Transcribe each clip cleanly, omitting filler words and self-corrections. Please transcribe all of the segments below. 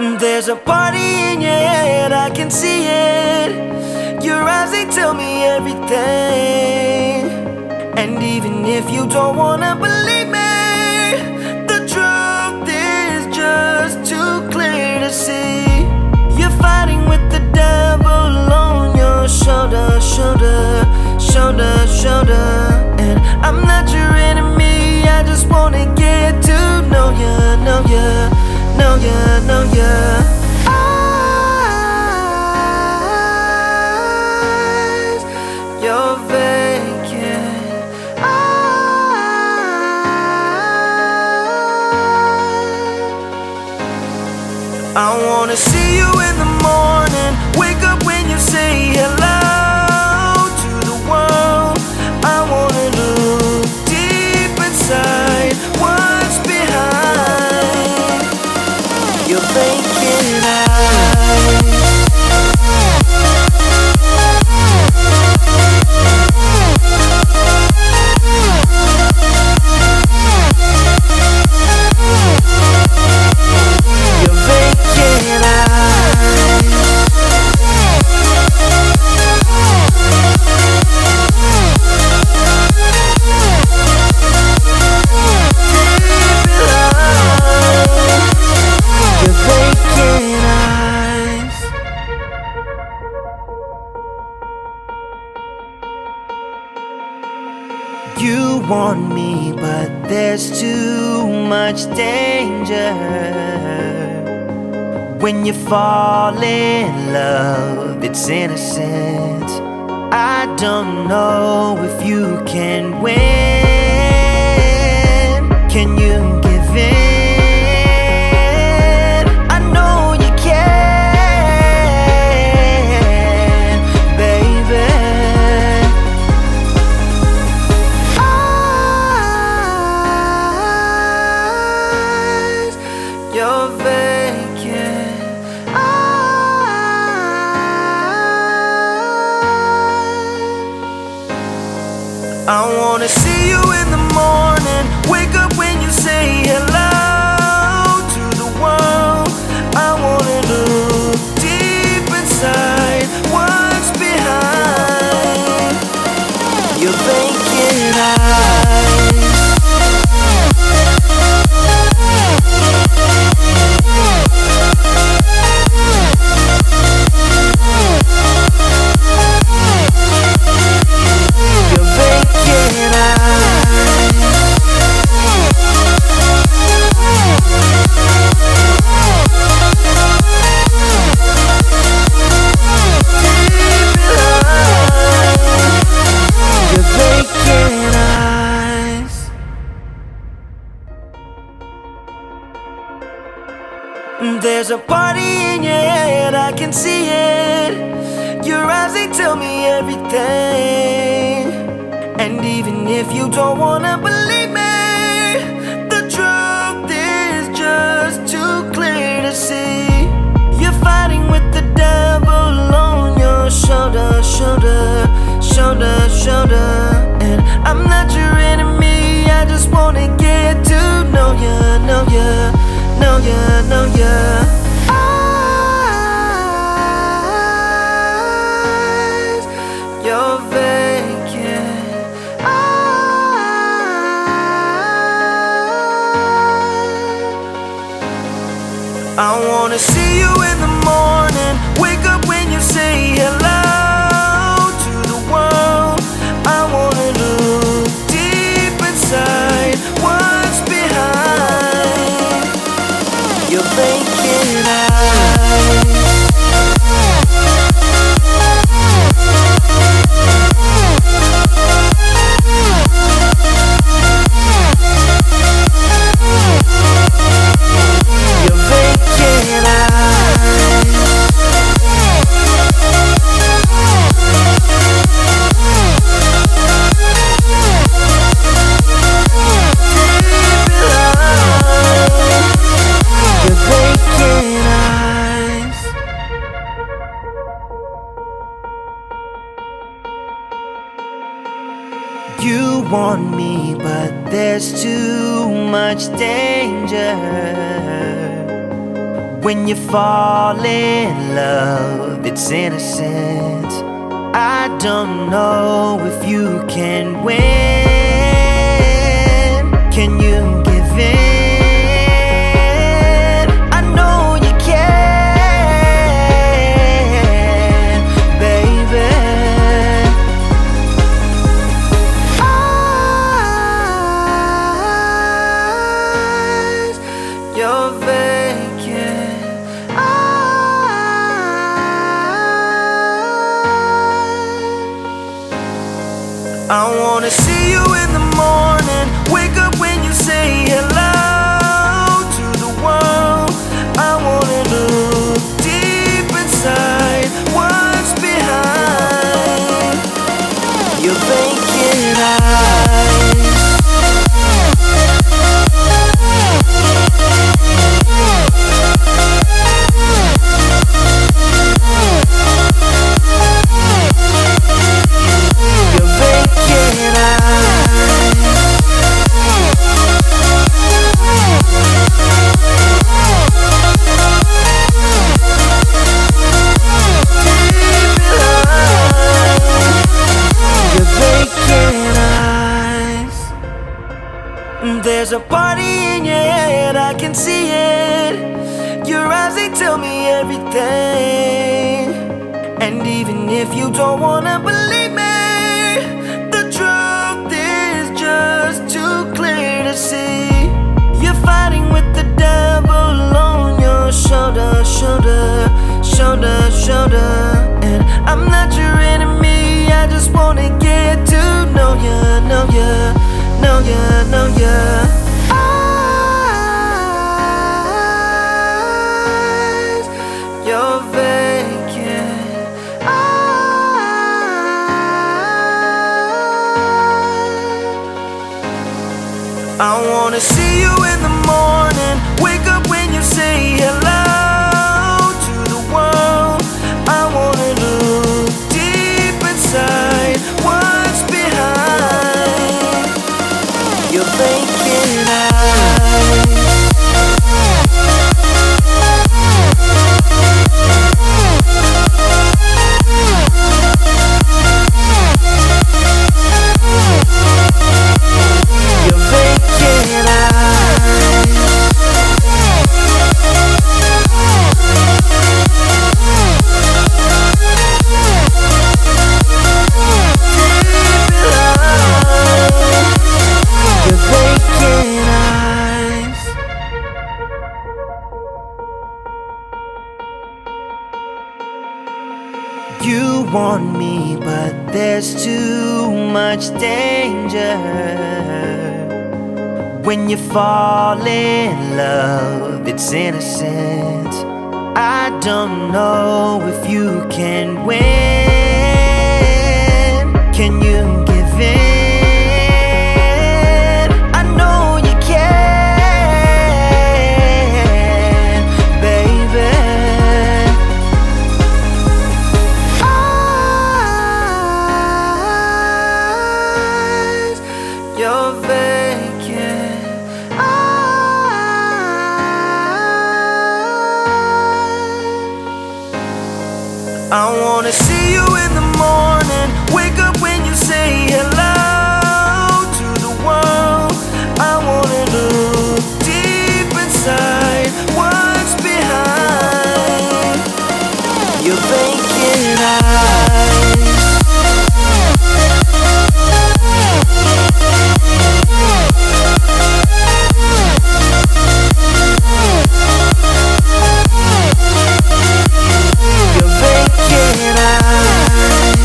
There's a party in your head, I can see it. Your eyes, they tell me everything. And even if you don't wanna believe me, the truth is just too clear to see. You're fighting with the devil on your shoulder, shoulder, shoulder, shoulder. And I'm not your enemy, I just wanna get to know ya, know ya, know ya, know ya. Eyes, you're vacant. I wanna see you in the morning, wake up when you say hello to the world. I wanna look deep inside what's behind your vacant eyes. Your vacant eyes. Your vacant eyes. You want me, but there's too much danger. When you fall in love, it's innocent. I don't know if you can win. Can you give in? I know you can, baby. Eyes, you're vacant. I wanna see you in the morning, wake up when you say hello to the world. I wanna look deep inside what's behind your vacant eyes. Your vacant eyes. Your vacant eyes. There's a party in your head, I can see it. Your eyes, they tell me everything. And even if you don't wanna believe me, the truth is just too clear to see. You're fighting with the devil on your shoulder, shoulder, shoulder, shoulder. And I'm not your enemy, I just wanna get to know ya, know ya, know ya, know ya. Eyes, you're vacant. I wanna see you in the morning, wake up when you say hello to the world. I wanna look deep inside what's behind your vacant eyes. Your vacant eyes. Your vacant eyes. You want me, but there's too much danger. When you fall in love, it's innocent. I don't know if you can win. Can you give in? I know you can, baby. Eyes, you're vacant. I wanna see you in the morning, wake up when you say hello to the world. I wanna look deep inside what's behind your vacant eyes. There's a party in your head, I can see it. Your eyes, they tell me everything. And even if you don't wanna believe me, the truth is just too clear to see. You're fighting with the devil on your shoulder, shoulder, shoulder, shoulder. And I'm not your enemy, I just wanna get to know ya, know ya, know ya, know ya. Eyes, you're vacant. I wanna see you in the morning, wake up when you say hello to the world. I wanna look deep inside what's behind your vacant eyes. Your vacant eyes. Your vacant eyes. You want me, but there's too much danger. When you fall in love, it's innocent. I don't know if you can win. Can you give in? I know you can, baby. Eyes, you're vacant. I wanna see you in the morning, wake up when you say hello to the world. I wanna look deep inside what's behind your vacant eyes. Your vacant eyes.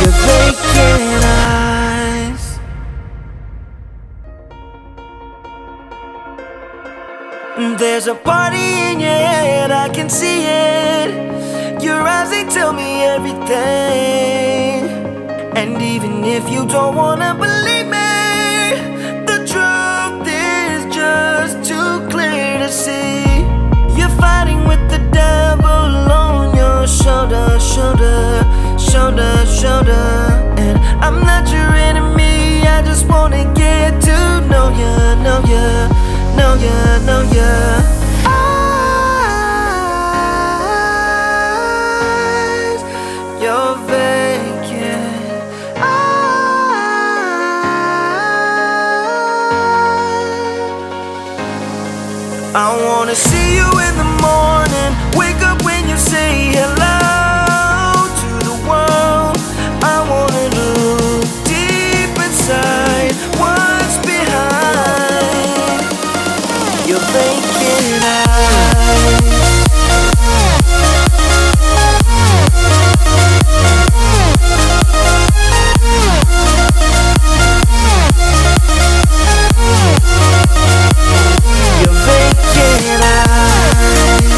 Your vacant eyes. There's a party in your head, I can see it. Your eyes, they tell me everything. And even if you don't wanna believe me, the truth is just too clear to see. You're fighting with the devil on your shoulder, shoulder. ya, know ya. Eyes, you're vacant. I wanna see you in the morning, wake up when you say hello to the world. I wanna look deep inside what's behind your vacant eyes. Your vacant eyes.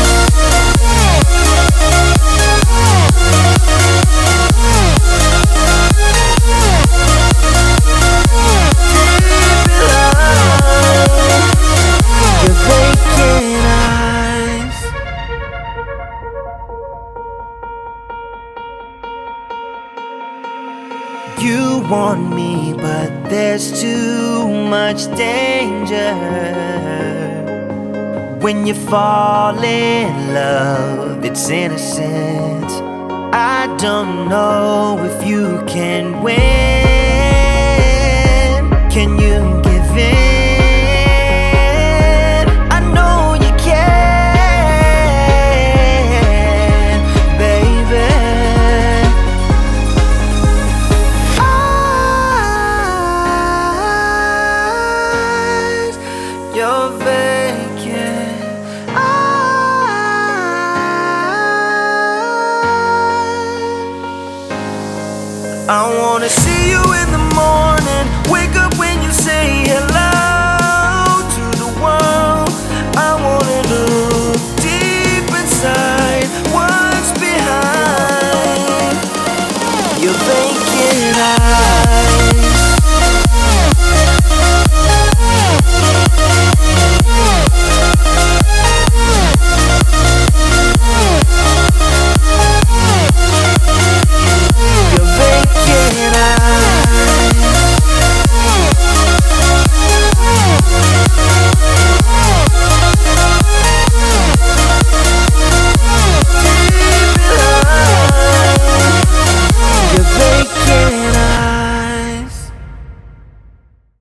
Your vacant eyes. You want me, but there's too much danger. When you fall in love, it's innocent. I don't know if you can win. Can you give in? I know you can, baby. Eyes, you're vacant. I wanna see you in the morning, wake up when you say hello